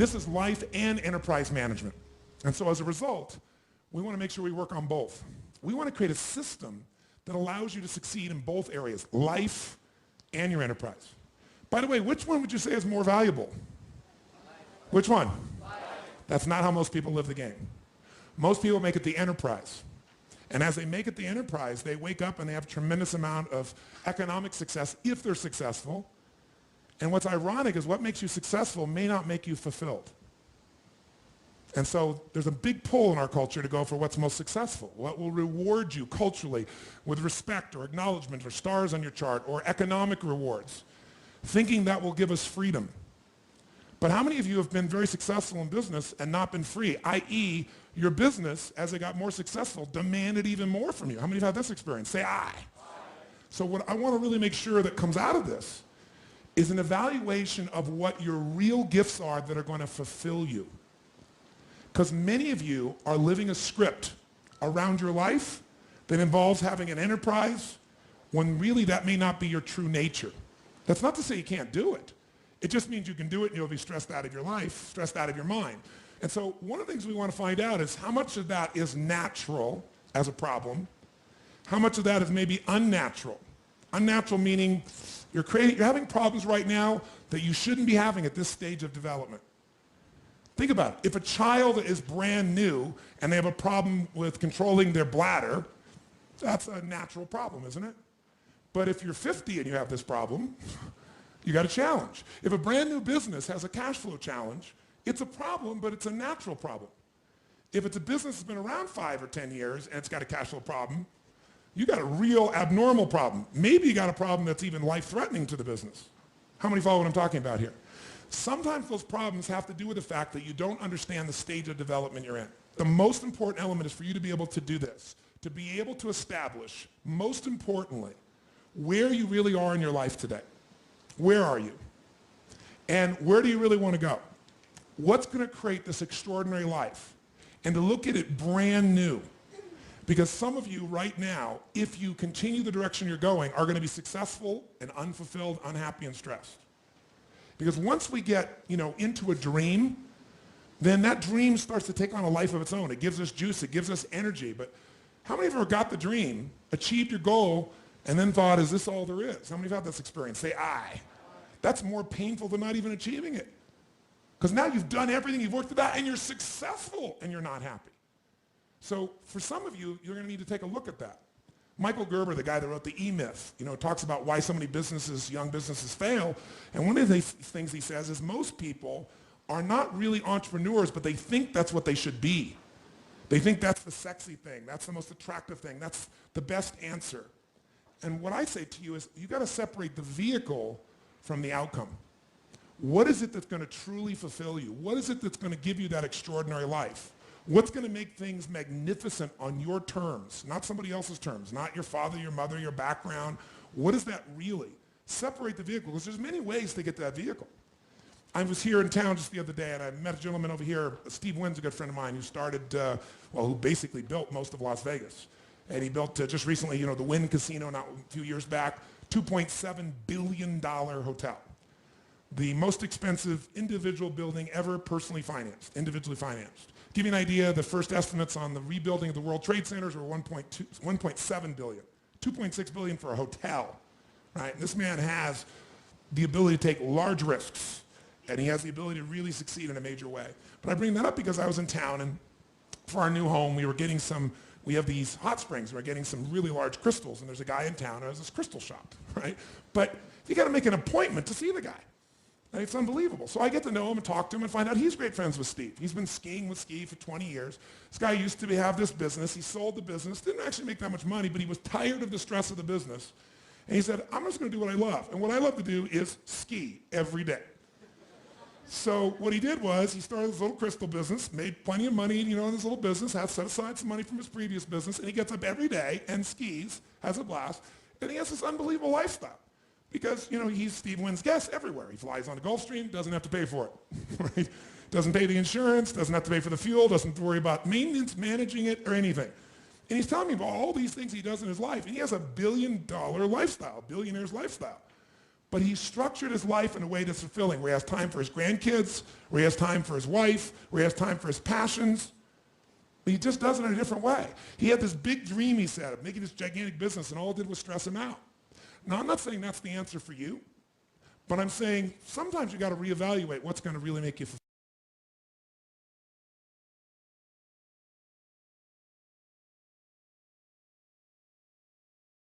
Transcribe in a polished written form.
This is life and enterprise management. And so as a result, we want to make sure we work on both. We want to create a system that allows you to succeed in both areas, life and your enterprise. By the way, which one would you say is more valuable? Which one? That's not how most people live the game. Most people make it the enterprise. And as they make it the enterprise, they wake up and they have a tremendous amount of economic success if they're successful. And what's ironic is what makes you successful may not make you fulfilled. And so there's a big pull in our culture to go for what's most successful, what will reward you culturally with respect or acknowledgement or stars on your chart or economic rewards, thinking that will give us freedom. But how many of you have been very successful in business and not been free, i.e., your business, as it got more successful, demanded even more from you? How many have had this experience? Say aye. So what I want to really make sure that comes out of this is an evaluation of what your real gifts are that are going to fulfill you. Because many of you are living a script around your life that involves having an enterprise when really that may not be your true nature. That's not to say you can't do it. It just means you can do it and you'll be stressed out of your life, stressed out of your mind. And so one of the things we want to find out is how much of that is natural as a problem, how much of that is maybe unnatural. Unnatural meaning you're having problems right now that you shouldn't be having at this stage of development. Think about it. If a child is brand new and they have a problem with controlling their bladder, that's a natural problem, isn't it? But if you're 50 and you have this problem, you got a challenge. If a brand new business has a cash flow challenge, it's a problem, but it's a natural problem. If it's a business that's been around 5 or 10 years and it's got a cash flow problem, you got a real abnormal problem. Maybe you got a problem that's even life-threatening to the business. How many follow what I'm talking about here? Sometimes those problems have to do with the fact that you don't understand the stage of development you're in. The most important element is for you to be able to do this, to be able to establish, most importantly, where you really are in your life today. Where are you? And where do you really want to go? What's going to create this extraordinary life? And to look at it brand new. Because some of you right now, if you continue the direction you're going, are going to be successful and unfulfilled, unhappy, and stressed. Because once we get, into a dream, then that dream starts to take on a life of its own. It gives us juice, it gives us energy. But how many of you ever got the dream, achieved your goal, and then thought, is this all there is? How many have had this experience? Say aye. That's more painful than not even achieving it. Because now you've done everything, you've worked it out, and you're successful, and you're not happy. So for some of you, you're going to need to take a look at that. Michael Gerber, the guy that wrote the E-Myth, talks about why so many businesses, young businesses fail. And one of the things he says is most people are not really entrepreneurs, but they think that's what they should be. They think that's the sexy thing. That's the most attractive thing. That's the best answer. And what I say to you is you got to separate the vehicle from the outcome. What is it that's going to truly fulfill you? What is it that's going to give you that extraordinary life? What's going to make things magnificent on your terms, not somebody else's terms, not your father, your mother, your background? What is that really? Separate the vehicle, because there's many ways to get to that vehicle. I was here in town just the other day, and I met a gentleman over here, Steve Wynn's a good friend of mine, who started, who basically built most of Las Vegas. And he built just recently, the Wynn Casino, not a few years back, $2.7 billion hotel. The most expensive individual building ever individually financed. To give you an idea, the first estimates on the rebuilding of the World Trade Centers were 1.7 billion, 2.6 billion for a hotel, right? And this man has the ability to take large risks, and he has the ability to really succeed in a major way. But I bring that up because I was in town, and for our new home, we have these hot springs. We're getting some really large crystals, and there's a guy in town who has this crystal shop, right? But you got to make an appointment to see the guy. And it's unbelievable. So I get to know him and talk to him and find out he's great friends with Steve. He's been skiing with Steve for 20 years. This guy used to have this business. He sold the business, didn't actually make that much money, but he was tired of the stress of the business. And he said, I'm just going to do what I love. And what I love to do is ski every day. So what he did was he started this little crystal business, made plenty of money, in this little business, has set aside some money from his previous business, and he gets up every day and skis, has a blast, and he has this unbelievable lifestyle. Because, he's Steve Wynn's guest everywhere. He flies on the Gulfstream, doesn't have to pay for it, right? Doesn't pay the insurance, doesn't have to pay for the fuel, doesn't worry about maintenance, managing it, or anything. And he's telling me about all these things he does in his life, and he has a $1 billion lifestyle, billionaire's lifestyle. But he structured his life in a way that's fulfilling, where he has time for his grandkids, where he has time for his wife, where he has time for his passions. But he just does it in a different way. He had this big dream, he said, of making this gigantic business, and all it did was stress him out. Now, I'm not saying that's the answer for you, but I'm saying sometimes you got to reevaluate what's going to really make you fulfilled.